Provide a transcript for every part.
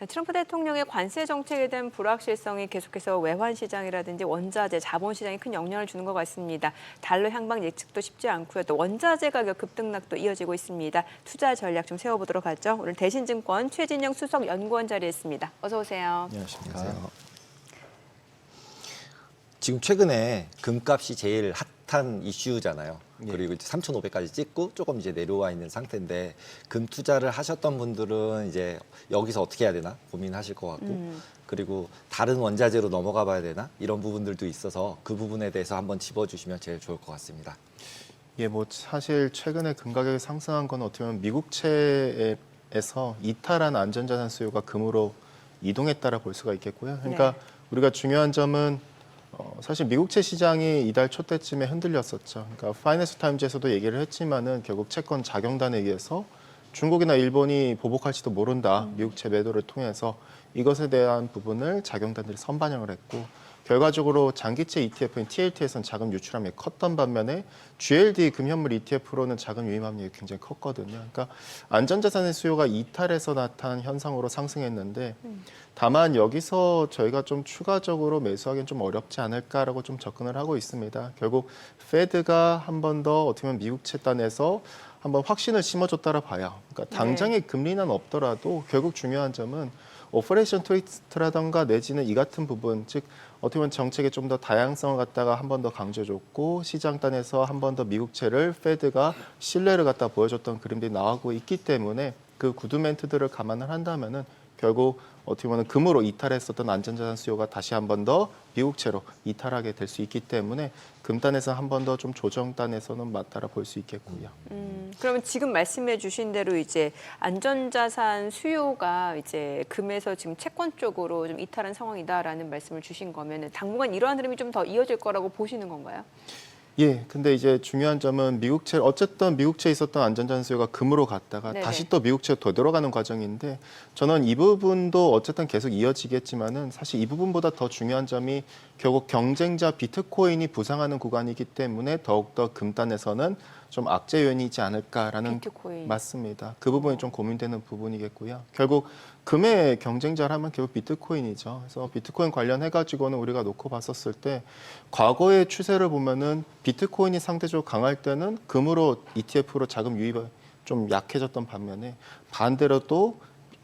트럼프 대통령의 관세 정책에 대한 불확실성이 계속해서 외환 시장이라든지 원자재, 자본 시장에 큰 영향을 주는 것 같습니다. 달러 향방 예측도 쉽지 않고요. 또 원자재 가격 급등락도 이어지고 있습니다. 투자 전략 좀 세워보도록 하죠. 오늘 대신증권 최진영 수석 연구원 자리했습니다. 어서 오세요. 안녕하십니까. 지금 최근에 금값이 제일 핫한 이슈잖아요. 그리고 이제 3,500까지 찍고 조금 이제 내려와 있는 상태인데 금 투자를 하셨던 분들은 이제 여기서 어떻게 해야 되나 고민하실 것 같고 그리고 다른 원자재로 넘어가 봐야 되나 이런 부분들도 있어서 그 부분에 대해서 한번 짚어주시면 제일 좋을 것 같습니다. 예, 뭐 사실 최근에 금 가격이 상승한 건 어떻게 보면 미국채에서 이탈한 안전자산 수요가 금으로 이동했다라 볼 수가 있겠고요. 그러니까 네. 우리가 중요한 점은 사실 미국채 시장이 이달 초 때쯤에 흔들렸었죠. 그러니까 파이낸셜 타임즈에서도 얘기를 했지만은 결국 채권 작용단에 의해서 중국이나 일본이 보복할지도 모른다. 미국채 매도를 통해서 이것에 대한 부분을 작용단들이 선반영을 했고 결과적으로 장기채 ETF인 TLT에서는 자금 유출함이 컸던 반면에 GLD 금현물 ETF로는 자금 유입함이 굉장히 컸거든요. 그러니까 안전자산의 수요가 이탈해서 나타난 현상으로 상승했는데 다만 여기서 저희가 좀 추가적으로 매수하기는 좀 어렵지 않을까라고 좀 접근을 하고 있습니다. 결국 페드가 한 번 더 어떻게 보면 미국채 단에서 한번 확신을 심어줬다라 봐요. 그러니까 당장의 금리는 없더라도 결국 중요한 점은 오퍼레이션 트위스트라던가 내지는 이 같은 부분, 즉 어떻게 보면 정책의 좀 더 다양성을 갖다가 한 번 더 강조해줬고 시장 단에서 한 번 더 미국채를 페드가 신뢰를 갖다 보여줬던 그림들이 나오고 있기 때문에 그 구두 멘트들을 감안을 한다면은 결국 어떻게 보면 금으로 이탈했었던 안전자산 수요가 다시 한 번 더 미국채로 이탈하게 될 수 있기 때문에 금단에서 한 번 더 좀 조정단에서는 맞다라 볼 수 있겠고요. 그러면 지금 말씀해 주신 대로 이제 안전자산 수요가 이제 금에서 지금 채권 쪽으로 좀 이탈한 상황이다라는 말씀을 주신 거면 당분간 이러한 흐름이 좀 더 이어질 거라고 보시는 건가요? 예, 근데 이제 중요한 점은 어쨌든 미국채에 있었던 안전자산 수요가 금으로 갔다가 네네. 다시 또 미국채로 되돌아가는 과정인데 저는 이 부분도 어쨌든 계속 이어지겠지만은 사실 이 부분보다 더 중요한 점이 결국 경쟁자 비트코인이 부상하는 구간이기 때문에 더욱더 금단에서는 좀 악재 요인이지 않을까라는 비트코인. 맞습니다. 그 부분이 좀 고민되는 부분이겠고요. 결국 금의 경쟁자라면 결국 비트코인이죠. 그래서 비트코인 관련해가지고는 우리가 놓고 봤었을 때 과거의 추세를 보면은 비트코인이 상대적으로 강할 때는 금으로 ETF로 자금 유입이 좀 약해졌던 반면에 반대로 또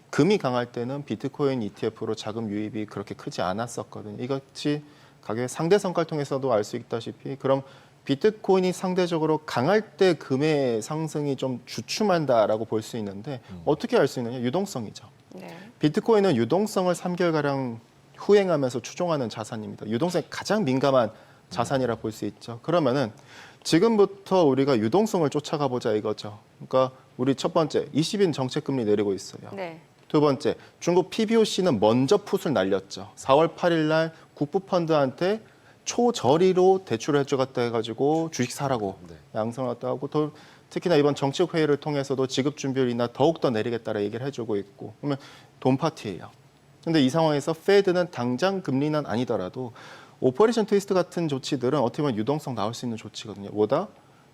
금이 강할 때는 비트코인 ETF로 자금 유입이 그렇게 크지 않았었거든요. 이것이 가격의 상대성과를 통해서도 알 수 있다시피 그럼 비트코인이 상대적으로 강할 때 금의 상승이 좀 주춤한다라고 볼 수 있는데 어떻게 알 수 있느냐? 유동성이죠. 네. 비트코인은 유동성을 3개월가량 후행하면서 추종하는 자산입니다. 유동성에 가장 민감한 자산이라 볼 수 있죠. 그러면은 지금부터 우리가 유동성을 쫓아가 보자 이거죠. 그러니까 우리 첫 번째 20인 정책금리 내리고 있어요. 네. 두 번째 중국 PBOC는 먼저 풋을 날렸죠. 4월 8일 날 국부펀드한테 초저리로 대출을 해주겠다 해가지고 주식 사라고 양성을 했다 하고 또 특히나 이번 정책 회의를 통해서도 지급 준비율 인하 더욱 더 내리겠다라 얘기를 해주고 있고 그러면 돈 파티예요. 근데 이 상황에서 페드는 당장 금리는 아니더라도 오퍼레이션 트위스트 같은 조치들은 어떻게 보면 유동성 나올 수 있는 조치거든요. 뭐다?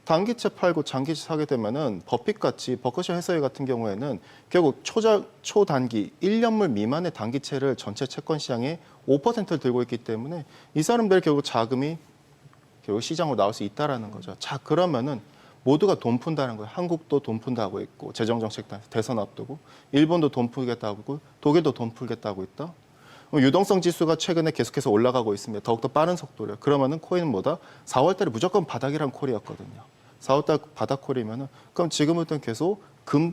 단기채 팔고 장기채 사게 되면은 버핏같이 버크셔 해서웨이 같은 경우에는 결국 초단기 1년물 미만의 단기채를 전체 채권 시장에 5%를 들고 있기 때문에 이 사람들 결국 자금이 결국 시장으로 나올 수 있다라는 거죠. 자, 그러면은 모두가 돈 푼다는 거예요. 한국도 돈 푼다고 있고 재정정책 대선 앞두고 일본도 돈 풀겠다고 하고 독일도 돈 풀겠다고 있다. 유동성 지수가 최근에 계속해서 올라가고 있습니다. 더욱더 빠른 속도로. 그러면은 코인은 뭐다? 4월 달에 무조건 바닥이란 콜이었거든요. 4월 달 바닥 콜이면은 그럼 지금부터는 계속 금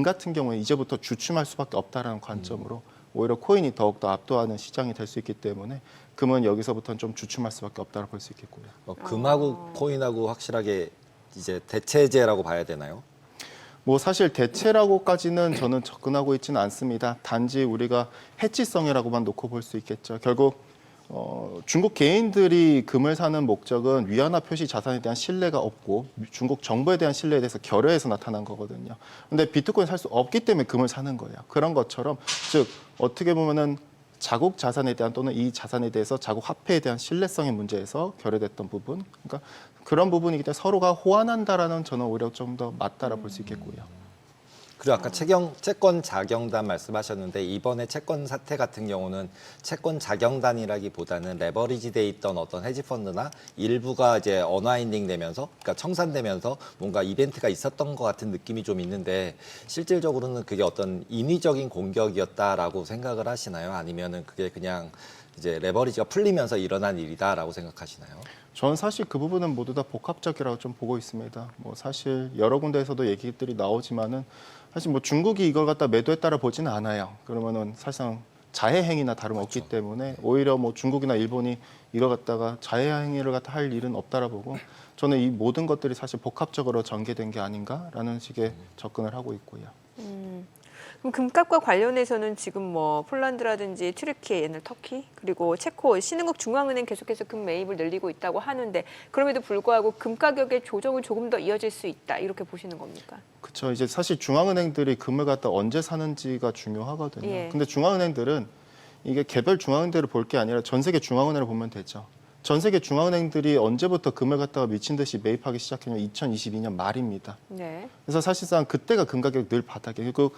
같은 경우에 이제부터 주춤할 수밖에 없다라는 관점으로 오히려 코인이 더욱더 압도하는 시장이 될 수 있기 때문에 금은 여기서부터는 좀 주춤할 수밖에 없다고 볼 수 있겠고요. 금하고 코인하고 확실하게 이제 대체제라고 봐야 되나요? 뭐 사실 대체라고까지는 저는 접근하고 있지는 않습니다. 단지 우리가 해치성이라고만 놓고 볼 수 있겠죠. 결국 중국 개인들이 금을 사는 목적은 위안화 표시 자산에 대한 신뢰가 없고 중국 정부에 대한 신뢰에 대해서 결여해서 나타난 거거든요. 근데 비트코인 살 수 없기 때문에 금을 사는 거예요. 그런 것처럼 즉 어떻게 보면은 자국 자산에 대한 또는 이 자산에 대해서 자국 화폐에 대한 신뢰성의 문제에서 결여됐던 부분, 그러니까 그런 부분이기 때문에 서로가 호환한다라는 저는 오히려 좀 더 맞다라 볼 수 있겠고요. 그리고 아까 채권 자경단 말씀하셨는데 이번에 채권 사태 같은 경우는 채권 자경단이라기보다는 레버리지 돼 있던 어떤 헤지펀드나 일부가 이제 언와인딩 되면서 그러니까 청산되면서 뭔가 이벤트가 있었던 것 같은 느낌이 좀 있는데 실질적으로는 그게 어떤 인위적인 공격이었다라고 생각을 하시나요? 아니면은 그게 그냥 이제 레버리지가 풀리면서 일어난 일이다라고 생각하시나요? 저는 사실 그 부분은 모두 다 복합적이라고 좀 보고 있습니다. 뭐 사실 여러 군데에서도 얘기들이 나오지만은 사실 뭐 중국이 이걸 갖다 매도했다라 보지는 않아요. 그러면은 사실상 자해 행위나 다름없기 그렇죠. 때문에 오히려 뭐 중국이나 일본이 이걸 갖다가 자해 행위를 갖다 할 일은 없다라 보고 저는 이 모든 것들이 사실 복합적으로 전개된 게 아닌가라는 식의 접근을 하고 있고요. 그럼 금값과 관련해서는 지금 뭐 폴란드라든지 튀르키예, 옛날 터키, 그리고 체코, 신흥국 중앙은행 계속해서 금 매입을 늘리고 있다고 하는데 그럼에도 불구하고 금 가격의 조정은 조금 더 이어질 수 있다 이렇게 보시는 겁니까? 그렇죠. 이제 사실 중앙은행들이 금을 갖다 언제 사는지가 중요하거든요. 예. 근데 중앙은행들은 이게 개별 중앙은행들을 볼 게 아니라 전 세계 중앙은행을 보면 되죠. 전 세계 중앙은행들이 언제부터 금을 갖다가 미친 듯이 매입하기 시작했냐면 2022년 말입니다. 네. 그래서 사실상 그때가 금 가격이 늘 바닥에 그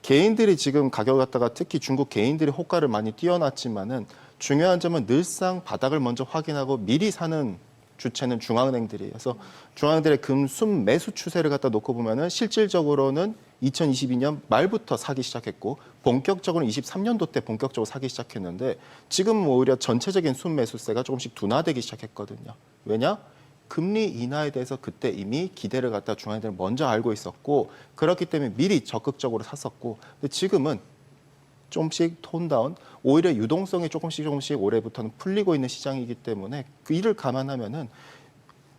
개인들이 지금 가격을 갖다가 특히 중국 개인들이 호가를 많이 띄워놨지만은 중요한 점은 늘상 바닥을 먼저 확인하고 미리 사는 주체는 중앙은행들이에요. 그래서 중앙은행들의 금 순매수 추세를 갖다 놓고 보면은 실질적으로는 2022년 말부터 사기 시작했고 본격적으로 23년도 때 본격적으로 사기 시작했는데 지금 오히려 전체적인 순매수세가 조금씩 둔화되기 시작했거든요. 왜냐? 금리 인하에 대해서 그때 이미 기대를 갖다 중앙은행들은 먼저 알고 있었고 그렇기 때문에 미리 적극적으로 샀었고 근데 지금은 조금씩 톤다운 오히려 유동성이 조금씩 올해부터는 풀리고 있는 시장이기 때문에 그 이를 감안하면은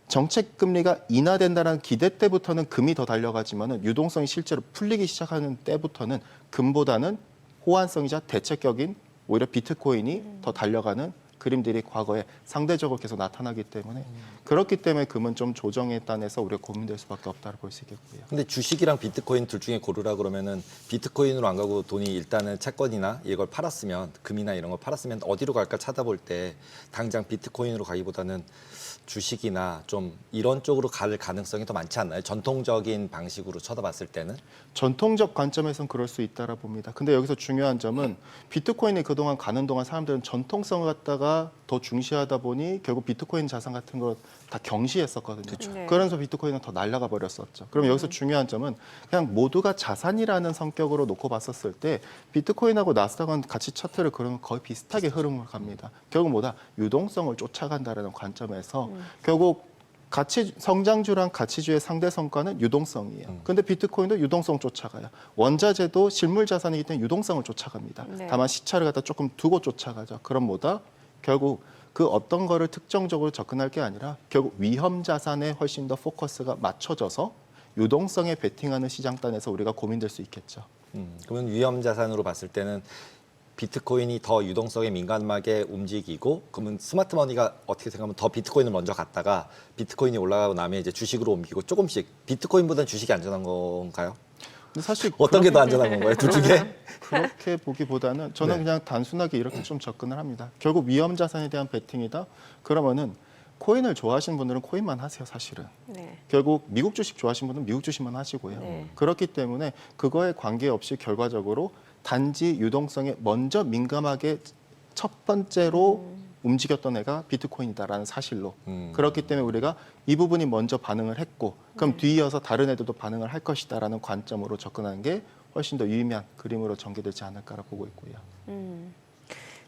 정책 금리가 인하된다는 기대 때부터는 금이 더 달려가지만은 유동성이 실제로 풀리기 시작하는 때부터는 금보다는 호환성이자 대체격인 오히려 비트코인이 더 달려가는 그림들이 과거에 상대적으로 계속 나타나기 때문에 그렇기 때문에 금은 좀 조정에 따라서 우리가 고민될 수밖에 없다고 볼 수 있겠고요. 근데 주식이랑 비트코인 둘 중에 고르라 그러면은 비트코인으로 안 가고 돈이 일단은 채권이나 이걸 팔았으면 금이나 이런 걸 팔았으면 어디로 갈까 찾아볼 때 당장 비트코인으로 가기보다는 주식이나 좀 이런 쪽으로 갈 가능성이 더 많지 않나요? 전통적인 방식으로 쳐다봤을 때는? 전통적 관점에서는 그럴 수 있다라 봅니다. 근데 여기서 중요한 점은 비트코인이 그동안 가는 동안 사람들은 전통성을 갖다가 더 중시하다 보니 결국 비트코인 자산 같은 걸 다 경시했었거든요. 네. 그러면서 비트코인은 더 날아가 버렸었죠. 그럼 여기서 중요한 점은 그냥 모두가 자산이라는 성격으로 놓고 봤었을 때 비트코인하고 나스닥은 같이 차트를 그러면 거의 비슷하게 흐름을 갑니다. 결국 뭐다? 유동성을 쫓아간다라는 관점에서 결국 가치 성장주랑 가치주의 상대 성과는 유동성이에요. 근데 비트코인도 유동성 쫓아가요. 원자재도 실물 자산이기 때문에 유동성을 쫓아갑니다. 네. 다만 시차를 갖다 조금 두고 쫓아가죠. 그럼 뭐다? 결국 그 어떤 거를 특정적으로 접근할 게 아니라 결국 위험 자산에 훨씬 더 포커스가 맞춰져서 유동성에 베팅하는 시장단에서 우리가 고민될 수 있겠죠. 그러면 위험 자산으로 봤을 때는 비트코인이 더 유동성에 민감하게 움직이고 그러면 스마트머니가 어떻게 생각하면 더 비트코인을 먼저 갔다가 비트코인이 올라가고 나면 이제 주식으로 옮기고 조금씩 비트코인보다는 주식이 안전한 건가요? 근데 사실 어떤 게 더 안전한 건가요? 둘 중에? 그렇게 보기보다는 저는 네. 그냥 단순하게 이렇게 좀 접근을 합니다. 결국 위험 자산에 대한 베팅이다. 그러면은 코인을 좋아하시는 분들은 코인만 하세요, 사실은. 네. 결국 미국 주식 좋아하시는 분은 미국 주식만 하시고요. 네. 그렇기 때문에 그거에 관계없이 결과적으로 단지 유동성에 먼저 민감하게 첫 번째로 움직였던 애가 비트코인이다라는 사실로 그렇기 때문에 우리가 이 부분이 먼저 반응을 했고 그럼 뒤이어서 다른 애들도 반응을 할 것이다라는 관점으로 접근하는 게 훨씬 더 유의미한 그림으로 전개되지 않을까라고 보고 있고요.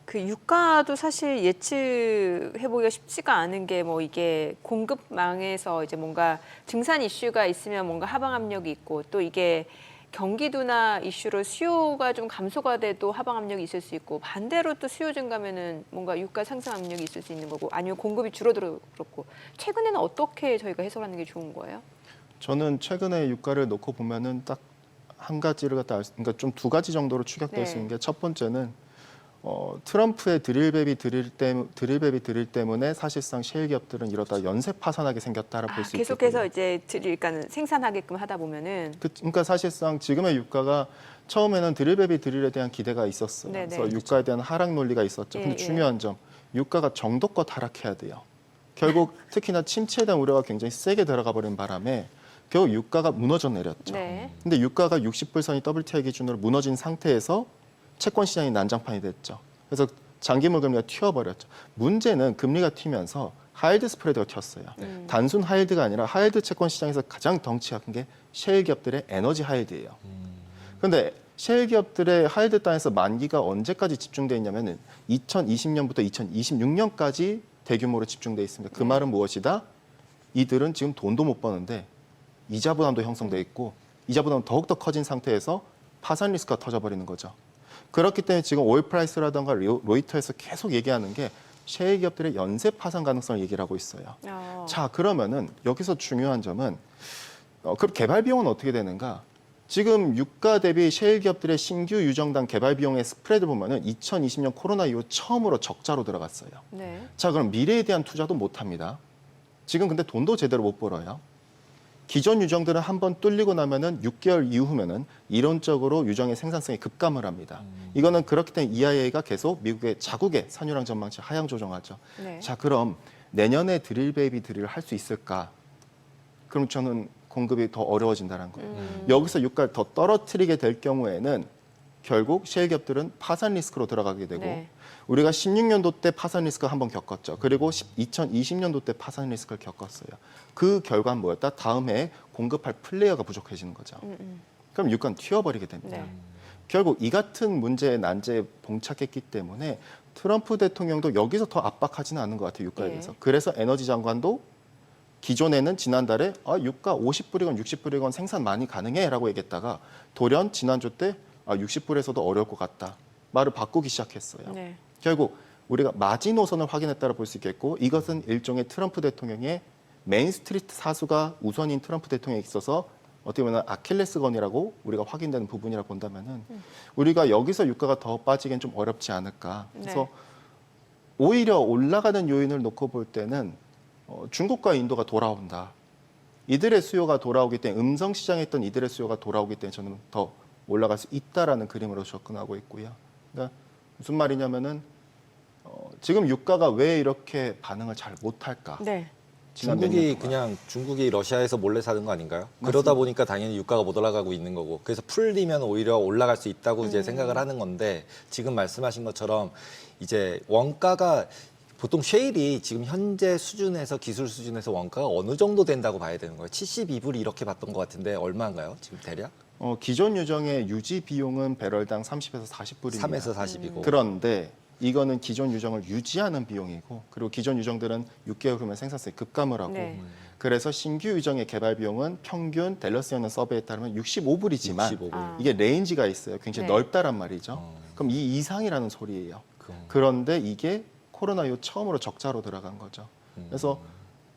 그 유가도 사실 예측해보기가 쉽지가 않은 게 뭐 이게 공급망에서 이제 뭔가 증산 이슈가 있으면 뭔가 하방 압력이 있고 또 이게 경기도나 이슈로 수요가 좀 감소가 돼도 하방 압력이 있을 수 있고 반대로 또 수요 증가면은 뭔가 유가 상승 압력이 있을 수 있는 거고 아니면 공급이 줄어들어 그렇고 최근에는 어떻게 저희가 해석하는 게 좋은 거예요? 저는 최근에 유가를 놓고 보면은 딱 한 가지를 갖다 그러니까 좀 두 가지 정도로 추격될 수 있는 게 첫 번째는 트럼프의 드릴베비 드릴 때문에 사실상 셰일 기업들은 이러다 연쇄 파산하게 생겼다라고 볼 수 있겠고요. 계속해서 이제 그러니까 생산하게끔 하다 보면은 그러니까 사실상 지금의 유가가 처음에는 드릴베비 드릴에 대한 기대가 있었어요. 네네. 그래서 유가에 대한 하락 논리가 있었죠. 근데 예. 중요한 점, 유가가 정도껏 하락해야 돼요. 결국 특히나 침체에 대한 우려가 굉장히 세게 들어가 버린 바람에 결국 유가가 무너져 내렸죠. 네. 근데 유가가 60불 선이 WTI 기준으로 무너진 상태에서 채권 시장이 난장판이 됐죠. 그래서 장기물 금리가 튀어버렸죠. 문제는 금리가 튀면서 하이드 스프레드가 튀었어요. 단순 하이드가 아니라 하이드 채권 시장에서 가장 덩치가 큰 게 셰일 기업들의 에너지 하이드예요. 그런데 셰일 기업들의 하이드 땅에서 만기가 언제까지 집중돼 있냐면은 2020년부터 2026년까지 대규모로 집중돼 있습니다. 그 말은 무엇이다? 이들은 지금 돈도 못 버는데 이자 부담도 형성돼 있고 이자 부담은 더욱더 커진 상태에서 파산 리스크가 터져버리는 거죠. 그렇기 때문에 지금 오일 프라이스라든가 로이터에서 계속 얘기하는 게 셰일 기업들의 연쇄 파산 가능성을 얘기를 하고 있어요. 자, 그러면은 여기서 중요한 점은 그럼 개발 비용은 어떻게 되는가? 지금 유가 대비 셰일 기업들의 신규 유정당 개발 비용의 스프레드 보면은 2020년 코로나 이후 처음으로 적자로 들어갔어요. 네. 자, 그럼 미래에 대한 투자도 못 합니다. 지금 근데 돈도 제대로 못 벌어요. 기존 유정들은 한번 뚫리고 나면은 6개월 이후면은 이론적으로 유정의 생산성이 급감을 합니다. 이거는 그렇기 때문에 EIA가 계속 미국의 자국의 산유량 전망치 하향 조정하죠. 네. 자, 그럼 내년에 드릴 베이비 드릴을 할 수 있을까? 그럼 저는 공급이 더 어려워진다는 거예요. 여기서 유가를 더 떨어뜨리게 될 경우에는 결국 셰일 기업들은 파산 리스크로 들어가게 되고 네. 우리가 16년도 때 파산 리스크 한번 겪었죠. 그리고 2020년도 때 파산 리스크를 겪었어요. 그 결과는 뭐였다? 다음 해에 공급할 플레이어가 부족해지는 거죠. 그럼 유가는 튀어버리게 됩니다. 네. 결국 이 같은 문제의 난제에 봉착했기 때문에 트럼프 대통령도 여기서 더 압박하지는 않은 것 같아요. 유가에 대해서. 그래서 에너지 장관도 기존에는 지난달에 유가 50불이건 60불이건 생산 많이 가능해라고 얘기했다가 돌연 지난주 때 60불에서도 어려울 것 같다. 말을 바꾸기 시작했어요. 네. 결국 우리가 마지노선을 확인했다고 볼 수 있겠고 이것은 일종의 트럼프 대통령의 메인스트리트 사수가 우선인 트럼프 대통령에 있어서 어떻게 보면 아킬레스건이라고 우리가 확인되는 부분이라고 본다면은 우리가 여기서 유가가 더 빠지기엔 좀 어렵지 않을까. 그래서 네. 오히려 올라가는 요인을 놓고 볼 때는 중국과 인도가 돌아온다. 이들의 수요가 돌아오기 때문에 음성 시장에 있던 이들의 수요가 돌아오기 때문에 저는 더 올라갈 수 있다라는 그림으로 접근하고 있고요. 그러니까 무슨 말이냐면은 지금 유가가 왜 이렇게 반응을 잘 못할까? 네. 지난 몇 년 중국이 동안. 그냥 중국이 러시아에서 몰래 사는 거 아닌가요? 그러다 보니까 당연히 유가가 못 올라가고 있는 거고 그래서 풀리면 오히려 올라갈 수 있다고 이제 생각을 하는 건데 지금 말씀하신 것처럼 이제 원가가 보통 셰일이 지금 현재 수준에서 기술 수준에서 원가가 어느 정도 된다고 봐야 되는 거예요? 72불이 이렇게 봤던 것 같은데 얼마인가요? 지금 대략? 기존 유정의 유지 비용은 배럴당 30에서 40불입니다. 3에서 40이고. 그런데 이거는 기존 유정을 유지하는 비용이고 그리고 기존 유정들은 6개월 후면 생산성이 급감을 하고 네. 그래서 신규 유정의 개발 비용은 평균 댈러스연은 서베이에 따르면 65불이지만 65불. 이게 레인지가 있어요. 굉장히 네. 넓다란 말이죠. 그럼 이 이상이라는 소리예요. 그- 그런데 이게 코로나 이후 처음으로 적자로 들어간 거죠. 그래서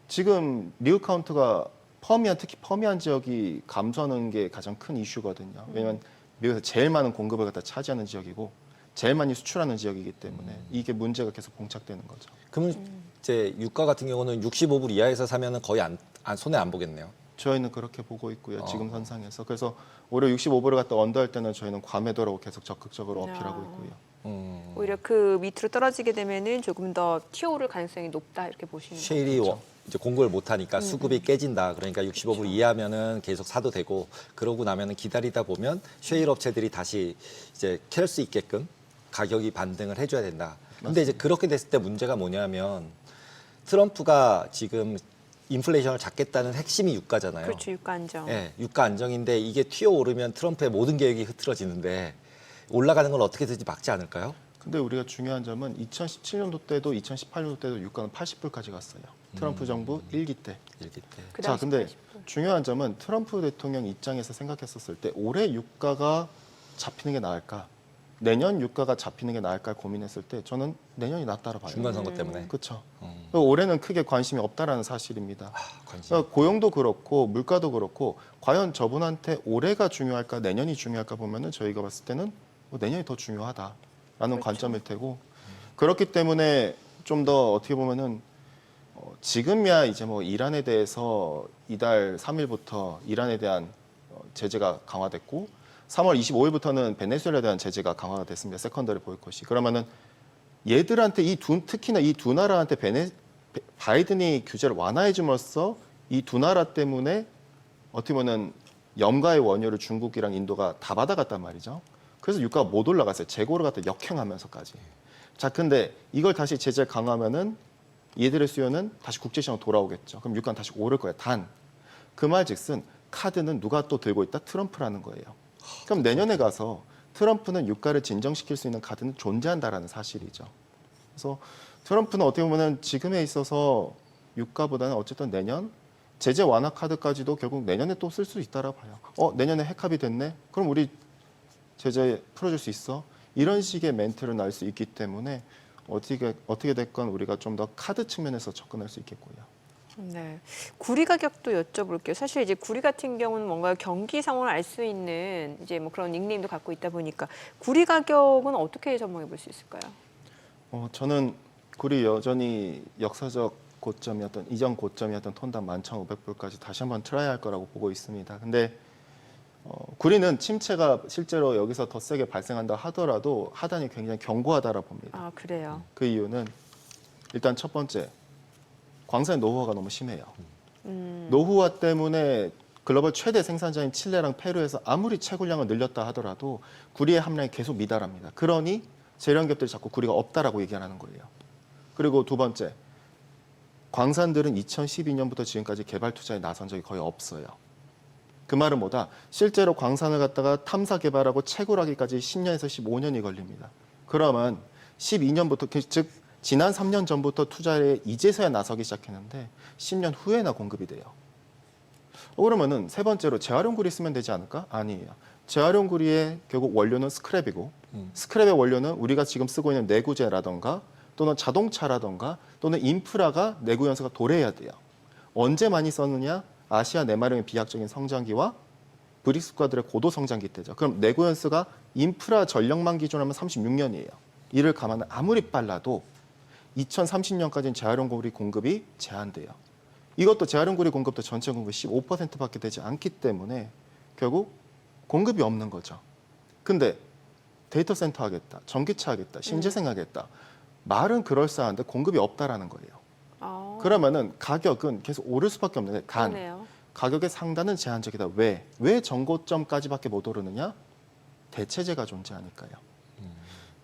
지금 리우 카운트가 퍼미안, 특히 퍼미안 지역이 감소하는 게 가장 큰 이슈거든요. 왜냐하면 미국에서 제일 많은 공급을 갖다 차지하는 지역이고 제일 많이 수출하는 지역이기 때문에 이게 문제가 계속 봉착되는 거죠. 그러면 이제 유가 같은 경우는 65불 이하에서 사면은 거의 손해 안 보겠네요. 저희는 그렇게 보고 있고요. 지금 선상에서. 그래서 오히려 65불을 갖다 언더할 때는 저희는 과매도라고 계속 적극적으로 어필하고 있고요. 오히려 그 밑으로 떨어지게 되면은 조금 더 튀어오를 가능성이 높다 이렇게 보시는 거죠. 셰일이 이제 공급을 못 하니까 수급이 깨진다. 그러니까 65불 이하면은 계속 사도 되고 그러고 나면은 기다리다 보면 셰일 업체들이 다시 이제 캘 수 있게끔 가격이 반등을 해줘야 된다. 근데 이제 그렇게 됐을 때 문제가 뭐냐면 트럼프가 지금 인플레이션을 잡겠다는 핵심이 유가잖아요. 그렇죠. 유가 안정. 예, 유가 안정인데 이게 튀어오르면 트럼프의 모든 계획이 흐트러지는데 올라가는 걸 어떻게든지 막지 않을까요? 근데 우리가 중요한 점은 2017년도 때도 2018년도 때도 유가는 80불까지 갔어요. 트럼프 정부 1기 때. 일기 때. 그 자, 당시 근데 80불. 중요한 점은 트럼프 대통령 입장에서 생각했었을 때 올해 유가가 잡히는 게 나을까? 내년 유가가 잡히는 게 나을까 고민했을 때 저는 내년이 낫다고 봐요. 중간 선거 때문에. 그렇죠. 올해는 크게 관심이 없다라는 사실입니다. 관심. 그러니까 고용도 그렇고 물가도 그렇고 과연 저분한테 올해가 중요할까 내년이 중요할까 보면은 저희가 봤을 때는 내년이 더 중요하다라는 그렇죠. 관점일 테고 그렇기 때문에 좀 더 어떻게 보면은 지금이야 이제 뭐 이란에 대해서 이달 3일부터 이란에 대한 제재가 강화됐고 3월 25일부터는 베네수엘라에 대한 제재가 강화가 됐습니다. 세컨더리 보이콧이. 그러면은 얘들한테 특히나 이 두 나라한테 바이든이 규제를 완화해 줌으로써 이 두 나라 때문에 어떻게 보면 염가의 원료를 중국이랑 인도가 다 받아갔단 말이죠. 그래서 유가가 못 올라갔어요. 재고를 갖다 역행하면서까지. 자, 근데 이걸 다시 제재 강화하면은 얘들의 수요는 다시 국제시장 돌아오겠죠. 그럼 유가는 다시 오를 거예요. 단, 그 말즉슨 카드는 누가 또 들고 있다? 트럼프라는 거예요. 그럼 내년에 가서 트럼프는 유가를 진정시킬 수 있는 카드는 존재한다라는 사실이죠. 그래서 트럼프는 어떻게 보면은 지금에 있어서 유가보다는 어쨌든 내년 제재 완화 카드까지도 결국 내년에 또 쓸 수 있다라 봐요. 내년에 핵합의 됐네? 그럼 우리 제재 풀어줄 수 있어? 이런 식의 멘트를 날 수 있기 때문에 어떻게 됐건 우리가 좀 더 카드 측면에서 접근할 수 있겠고요. 네, 구리 가격도 여쭤볼게요. 사실 이제 구리 같은 경우는 뭔가 경기 상황을 알 수 있는 이제 뭐 그런 닉네임도 갖고 있다 보니까 구리 가격은 어떻게 전망해 볼 수 있을까요? 저는 구리 여전히 역사적 고점이었던 이전 고점이었던 톤당 11,500불까지 다시 한번 트라이할 거라고 보고 있습니다. 근데 구리는 침체가 실제로 여기서 더 세게 발생한다 하더라도 하단이 굉장히 견고하다라 봅니다. 아, 그래요. 그 이유는 일단 첫 번째 광산의 노후화가 너무 심해요. 노후화 때문에 글로벌 최대 생산자인 칠레랑 페루에서 아무리 채굴량을 늘렸다 하더라도 구리의 함량이 계속 미달합니다. 그러니 재련기업들이 자꾸 구리가 없다라고 얘기하는 거예요. 그리고 두 번째, 광산들은 2012년부터 지금까지 개발 투자에 나선 적이 거의 없어요. 그 말은 뭐다? 실제로 광산을 갖다가 탐사 개발하고 채굴하기까지 10년에서 15년이 걸립니다. 그러면 12년부터 즉 지난 3년 전부터 투자에 이제서야 나서기 시작했는데 10년 후에나 공급이 돼요. 그러면은 세 번째로 재활용구리 쓰면 되지 않을까? 아니에요. 재활용구리의 결국 원료는 스크랩이고 스크랩의 원료는 우리가 지금 쓰고 있는 내구재라던가 또는 자동차라던가 또는 인프라가 내구 연소가 도래해야 돼요. 언제 많이 썼느냐? 아시아 내마령의 비약적인 성장기와 브릭스 국가들의 고도 성장기 때죠. 그럼 내구 연수가 인프라 전력만 기준으로 하면 36년이에요. 이를 감안하면 아무리 빨라도 2030년까지는 재활용구리 공급이 제한돼요. 이것도 재활용구리 공급도 전체 공급 15%밖에 되지 않기 때문에 결국 공급이 없는 거죠. 근데 데이터 센터 하겠다, 전기차 하겠다, 신재생 하겠다. 말은 그럴싸한데 공급이 없다라는 거예요. 아, 그러면은 가격은 계속 오를 수밖에 없는데 단 그러네요. 가격의 상단은 제한적이다. 왜 전고점까지밖에 못 오르느냐? 대체재가 존재하니까요.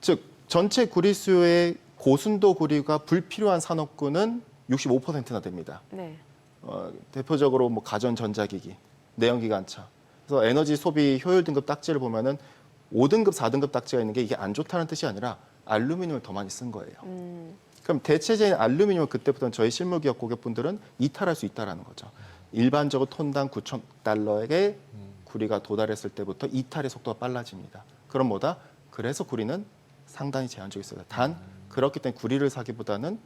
즉 전체 구리 수요의 고순도 구리가 불필요한 산업군은 65%나 됩니다. 네. 대표적으로 뭐 가전 전자기기, 내연기관차. 그래서 에너지 소비 효율 등급 딱지를 보면은 5등급, 4등급 딱지가 있는 게 이게 안 좋다는 뜻이 아니라 알루미늄을 더 많이 쓴 거예요. 그럼 대체재인 알루미늄을 그때부터는 저희 실무기업 고객분들은 이탈할 수 있다라는 거죠. 일반적으로 톤당 9,000달러에게 구리가 도달했을 때부터 이탈의 속도가 빨라집니다. 그럼 뭐다? 그래서 구리는 상당히 제한적이 있어요. 단 그렇기 때문에 구리를 사기보다는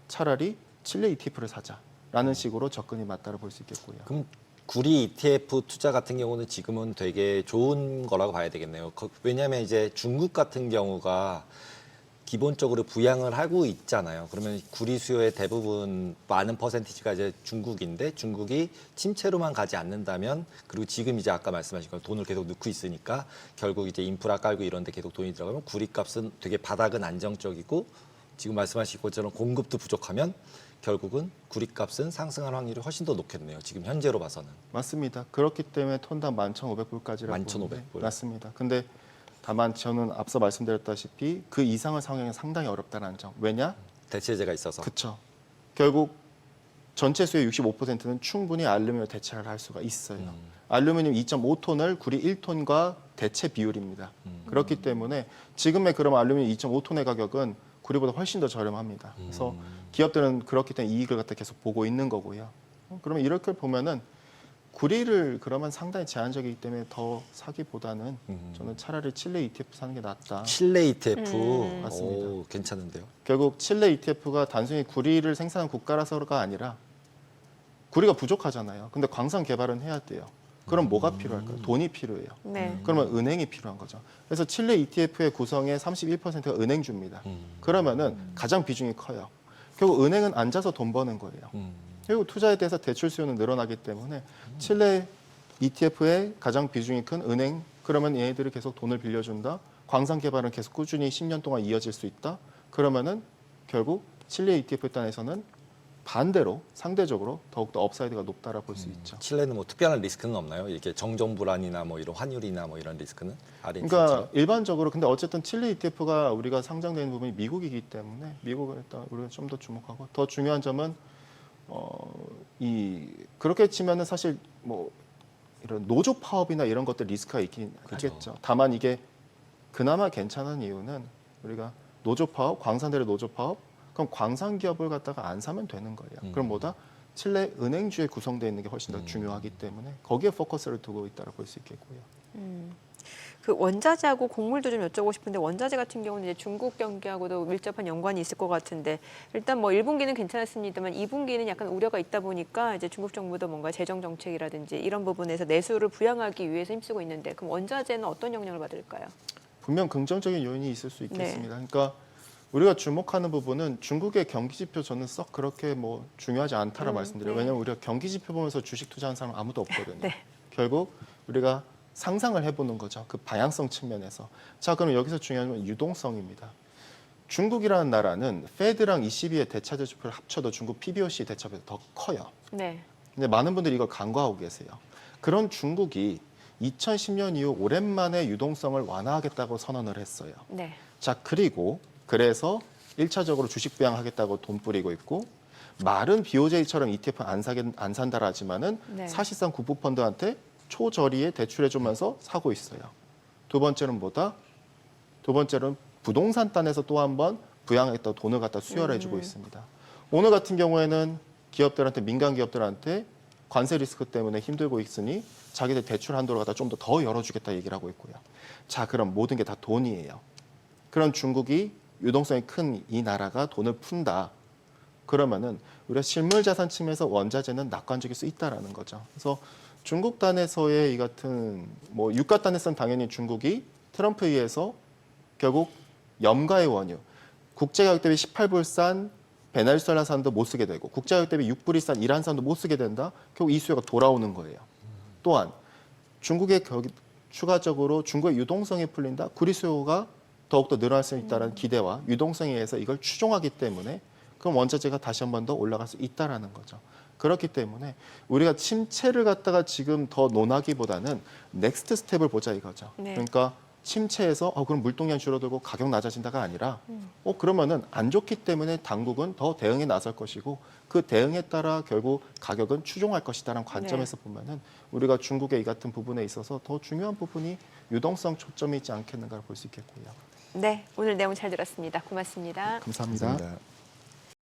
차라리 칠레 ETF를 사자라는 식으로 접근이 맞다고 볼 수 있겠고요. 그럼 구리 ETF 투자 같은 경우는 지금은 되게 좋은 거라고 봐야 되겠네요. 왜냐하면 이제 중국 같은 경우가 기본적으로 부양을 하고 있잖아요. 그러면 구리 수요의 대부분 많은 퍼센티지가 이제 중국인데 중국이 침체로만 가지 않는다면 그리고 지금 이제 아까 말씀하신 건 돈을 계속 넣고 있으니까 결국 이제 인프라 깔고 이런 데 계속 돈이 들어가면 구리 값은 되게 바닥은 안정적이고 지금 말씀하신 것처럼 공급도 부족하면 결국은 구리 값은 상승할 확률이 훨씬 더 높겠네요. 지금 현재로 봐서는. 맞습니다. 그렇기 때문에 톤당 11,500불까지라고 11,500불. 맞습니다. 근데 다만 저는 앞서 말씀드렸다시피 그 이상의 상황이 상당히 어렵다는 점. 왜냐? 대체재가 있어서. 그렇죠. 결국 전체 수의 65%는 충분히 알루미늄을 대체를 할 수가 있어요. 알루미늄 2.5톤을 구리 1톤과 대체 비율입니다. 그렇기 때문에 지금의 그럼 알루미늄 2.5톤의 가격은 구리보다 훨씬 더 저렴합니다. 그래서 기업들은 그렇기 때문에 이익을 갖다 계속 보고 있는 거고요. 그러면 이렇게 보면은 구리를 그러면 상당히 제한적이기 때문에 더 사기보다는 저는 차라리 칠레 ETF 사는 게 낫다. 칠레 ETF. 맞습니다. 오, 괜찮은데요. 결국 칠레 ETF가 단순히 구리를 생산하는 국가라서가 아니라 구리가 부족하잖아요. 근데 광산 개발은 해야 돼요. 그럼 뭐가 필요할까요? 돈이 필요해요. 네. 그러면 은행이 필요한 거죠. 그래서 칠레 ETF의 구성의 31%가 은행주입니다. 그러면은 가장 비중이 커요. 결국 은행은 앉아서 돈 버는 거예요. 결국 투자에 대해서 대출 수요는 늘어나기 때문에 칠레 ETF의 가장 비중이 큰 은행, 그러면 얘네들이 계속 돈을 빌려준다. 광산 개발은 계속 꾸준히 10년 동안 이어질 수 있다. 그러면은 결국 칠레 ETF 단에서는 반대로 상대적으로 더욱더 업사이드가 높다라 볼 수 있죠. 칠레는 뭐 특별한 리스크는 없나요? 이렇게 정정 불안이나 뭐 이런 환율이나 뭐 이런 리스크는? 그러니까 일반적으로 근데 어쨌든 칠레 ETF가 우리가 상장되는 부분이 미국이기 때문에 미국을 일단 우리가 좀 더 주목하고 더 중요한 점은 그렇게 치면은 사실 뭐 이런 노조 파업이나 이런 것들 리스크가 있긴 그렇죠. 하겠죠. 다만 이게 그나마 괜찮은 이유는 우리가 노조 파업, 광산들의 노조 파업, 그럼 광산 기업을 갖다가 안 사면 되는 거예요. 그럼 뭐다? 칠레 은행주에 구성되어 있는 게 훨씬 더 중요하기 때문에 거기에 포커스를 두고 있다고 볼 수 있겠고요. 그 원자재하고 곡물도 좀 여쭤보고 싶은데 원자재 같은 경우는 이제 중국 경기하고도 밀접한 연관이 있을 것 같은데 일단 뭐 1분기는 괜찮았습니다만 2분기는 약간 우려가 있다 보니까 이제 중국 정부도 뭔가 재정 정책이라든지 이런 부분에서 내수를 부양하기 위해서 힘쓰고 있는데 그럼 원자재는 어떤 영향을 받을까요? 분명 긍정적인 요인이 있을 수 있겠습니다. 그러니까 우리가 주목하는 부분은 중국의 경기 지표 저는 썩 그렇게 뭐 중요하지 않다라 말씀드려요. 왜냐하면 우리가 경기 지표 보면서 주식 투자하는 사람 아무도 없거든요. 네. 결국 우리가 상상을 해보는 거죠. 그 방향성 측면에서. 자, 그럼 여기서 중요한 건 유동성입니다. 중국이라는 나라는 페드랑 ECB의 대차제 지표를 합쳐도 중국 PBOC 대차보다 더 커요. 네. 근데 많은 분들이 이걸 간과하고 계세요. 그런 중국이 2010년 이후 오랜만에 유동성을 완화하겠다고 선언을 했어요. 네. 자, 그래서 1차적으로 주식 부양하겠다고 돈 뿌리고 있고 말은 BOJ처럼 ETF 안 산다라 하지만은 네. 사실상 국부펀드한테 초저리에 대출해주면서 사고 있어요. 두 번째는 뭐다? 두 번째는 부동산 단에서 또 한 번 부양했다 돈을 갖다 수혈해주고 있습니다. 오늘 같은 경우에는 기업들한테 민간 기업들한테 관세 리스크 때문에 힘들고 있으니 자기들 대출 한도를 갖다 좀 더 열어주겠다 얘기를 하고 있고요. 자, 그럼 모든 게 다 돈이에요. 그런 중국이 유동성이 큰 이 나라가 돈을 푼다. 그러면은 우리가 실물 자산 측면에서 원자재는 낙관적일 수 있다라는 거죠. 그래서 중국 단에서의 이 같은 뭐 유가 단에서는 당연히 중국이 트럼프에 의해서 결국 염가의 원유, 국제가격 대비 18불 싼 베네수엘라산도 못 쓰게 되고 국제가격 대비 6불이 싼 이란산도 못 쓰게 된다. 결국 이 수요가 돌아오는 거예요. 또한 중국의 추가적으로 중국의 유동성이 풀린다. 구리 수요가 더욱더 늘어날 수 있다는 기대와 유동성에 의해서 이걸 추종하기 때문에 그럼 원자재가 다시 한 번 더 올라갈 수 있다라는 거죠. 그렇기 때문에 우리가 침체를 갖다가 지금 더 논하기보다는 넥스트 스텝을 보자 이거죠. 네. 그러니까 침체에서 그럼 물동량 줄어들고 가격 낮아진다가 아니라 그러면은 안 좋기 때문에 당국은 더 대응에 나설 것이고 그 대응에 따라 결국 가격은 추종할 것이다라는 관점에서 보면은 우리가 중국의 이 같은 부분에 있어서 더 중요한 부분이 유동성 초점이 있지 않겠는가를 볼 수 있겠고요. 네, 오늘 내용 잘 들었습니다. 고맙습니다. 감사합니다. 감사합니다.